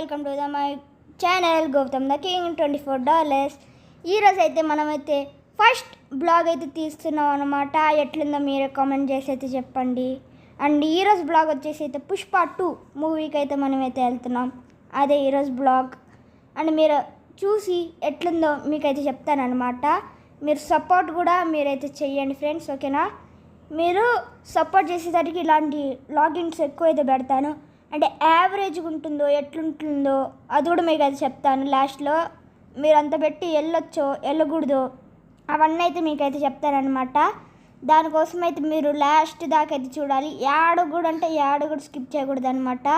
Welcome to my channel Gautam the king $24. ఈరోజు అయితే మనమైతే ఫస్ట్ బ్లాగ్ అయితే తీస్తున్నాం అనమాట. ఎట్లుందో మీరే కామెంట్ చేసి అయితే చెప్పండి. అండ్ ఈరోజు బ్లాగ్ వచ్చేసి అయితే పుష్ప 2 మూవీకి అయితే మనమైతే వెళ్తున్నాం. అదే ఈరోజు బ్లాగ్. అండ్ మీరు చూసి ఎట్లుందో మీకైతే చెప్తానమాట. మీరు సపోర్ట్ కూడా మీరైతే చెయ్యండి ఫ్రెండ్స్, ఓకేనా? మీరు సపోర్ట్ చేసేసరికి ఇలాంటి లాగిన్స్ ఎక్కువ అయితే పెడతాను. అంటే యావరేజ్గా ఉంటుందో ఎట్లుంటుందో అది కూడా మీకు అయితే చెప్తాను. లాస్ట్లో మీరు అంత పెట్టి వెళ్ళొచ్చో వెళ్ళకూడదో అవన్నీ అయితే మీకైతే చెప్తానమాట. దానికోసం అయితే మీరు లాస్ట్ దాకా అయితే చూడాలి. యాడ కూడా స్కిప్ చేయకూడదు అనమాట.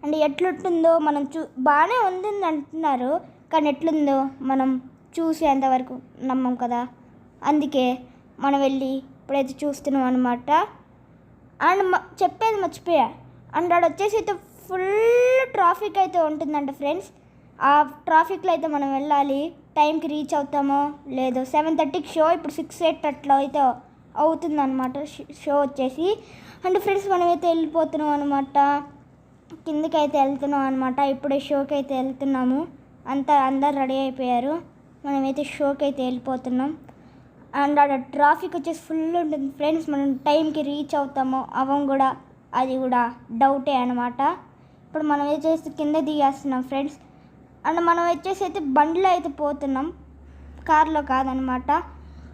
అంటే ఎట్లుంటుందో మనం బాగానే ఉంటుంది అంటున్నారు, కానీ ఎట్లుందో మనం చూసేంతవరకు నమ్మం కదా. అందుకే మనం వెళ్ళి ఇప్పుడైతే చూస్తున్నాం అనమాట. అండ్ చెప్పేది మర్చిపోయా. అండ్ అక్కడ వచ్చేసి అయితే ఫుల్ ట్రాఫిక్ అయితే ఉంటుందంట ఫ్రెండ్స్. ఆ ట్రాఫిక్లో అయితే మనం వెళ్ళాలి. టైంకి రీచ్ అవుతామో లేదో. 7:30కి షో, ఇప్పుడు 6-8 అట్లా అయితే అవుతుందన్నమాట షో వచ్చేసి. అండ్ ఫ్రెండ్స్ మనమైతే వెళ్ళిపోతున్నాం అనమాట. కిందకి అయితే వెళ్తున్నాం అనమాట. ఇప్పుడే షోకి అయితే వెళ్తున్నాము. అందరు రెడీ అయిపోయారు. మనమైతే షోకి అయితే వెళ్ళిపోతున్నాం. అండ్ అక్కడ ట్రాఫిక్ వచ్చేసి ఫుల్ ఉంటుంది ఫ్రెండ్స్. మనం టైంకి రీచ్ అవుతామో అవం కూడా అది కూడా డౌటే అనమాట. ఇప్పుడు మనం వచ్చేసి కింద దిగేస్తున్నాం ఫ్రెండ్స్. అండ్ మనం వచ్చేసి అయితే బండిలో అయితే పోతున్నాం, కారులో కాదనమాట.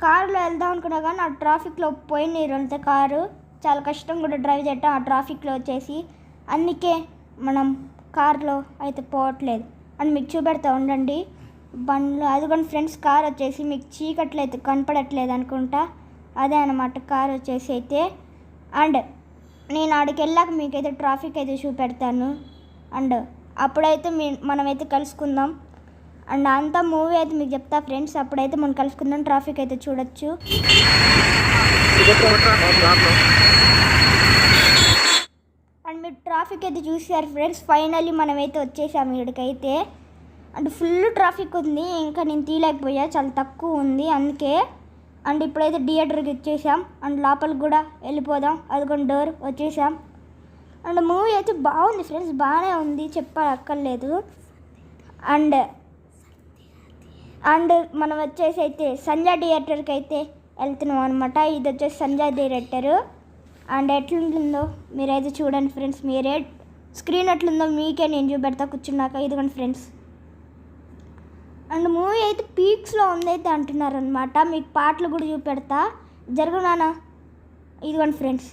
కారులో వెళ్దాం అనుకున్నా కానీ ఆ ట్రాఫిక్లో పోయినాయి వెళ్తే కారు చాలా కష్టం కూడా డ్రైవ్ చేయటం ఆ ట్రాఫిక్లో వచ్చేసి. అందుకే మనం కారులో అయితే పోవట్లేదు. అండ్ మీకు చూపెడతా ఉండండి బండ్లో. అదిగోండి ఫ్రెండ్స్, కార్ వచ్చేసి మీకు చీకట్లో అయితే కనపడట్లేదు అనుకుంటా. అదే అనమాట కార్ వచ్చేసి అయితే. అండ్ నేను ఆడికి వెళ్ళాక మీకైతే ట్రాఫిక్ అయితే చూపెడతాను. అండ్ అప్పుడైతే మనమైతే కలుసుకుందాం. అండ్ అంతా మూవీ అయితే మీకు చెప్తా ఫ్రెండ్స్. అప్పుడైతే మనం కలుసుకుందాం. ట్రాఫిక్ అయితే చూడొచ్చు. అండ్ మీరు ట్రాఫిక్ అయితే చూసారు ఫ్రెండ్స్. ఫైనల్లీ మనమైతే వచ్చేసాము ఇక్కడికైతే. అండ్ ఫుల్ ట్రాఫిక్ ఉంది, ఇంకా నేను తీయలేకపోయా, చాలా తక్కువ ఉంది అందుకే. అండ్ ఇప్పుడైతే థియేటర్కి వచ్చేసాం. అండ్ లోపలికి కూడా వెళ్ళిపోదాం. అదిగొండి డోర్ వచ్చేసాం. అండ్ మూవీ అయితే బాగుంది ఫ్రెండ్స్, బాగానే ఉంది, చెప్పక్కర్లేదు. అండ్ మనం వచ్చేసి అయితే సంజయ్ థియేటర్కి అయితే వెళ్తున్నాం అనమాట. ఇది వచ్చేసి సంజయ్ థియేటరు. అండ్ ఎట్లుంటుందో మీరైతే చూడండి ఫ్రెండ్స్. మీరే స్క్రీన్ ఎట్లుందో మీకే నేను చూపెడతా కూర్చున్నాక. ఇదిగోండి ఫ్రెండ్స్. అండ్ మూవీ అయితే పీక్స్లో ఉందైతే అంటున్నారు అనమాట. మీకు పాటలు కూడా చూపెడతా, జరుగునానా. ఇదిగోండి ఫ్రెండ్స్.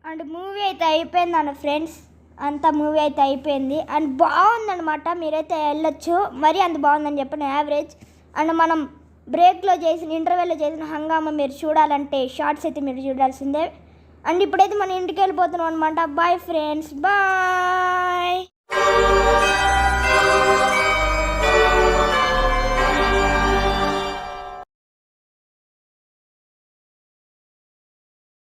అండ్ మూవీ అయితే అయిపోయింది అన్న ఫ్రెండ్స్. అంత మూవీ అయితే అయిపోయింది. అండ్ బాగుందనమాట, మీరైతే వెళ్ళొచ్చు. మరీ అంత బాగుందని చెప్పిన యావరేజ్. అండ్ మనం బ్రేక్లో చేసిన ఇంటర్వెల్లో చేసిన హంగామా మీరు చూడాలంటే షార్ట్స్ అయితే మీరు చూడాల్సిందే. అండ్ ఇప్పుడైతే మన ఇంటికి వెళ్ళిపోతున్నాం అనమాట. Bye friends, bye.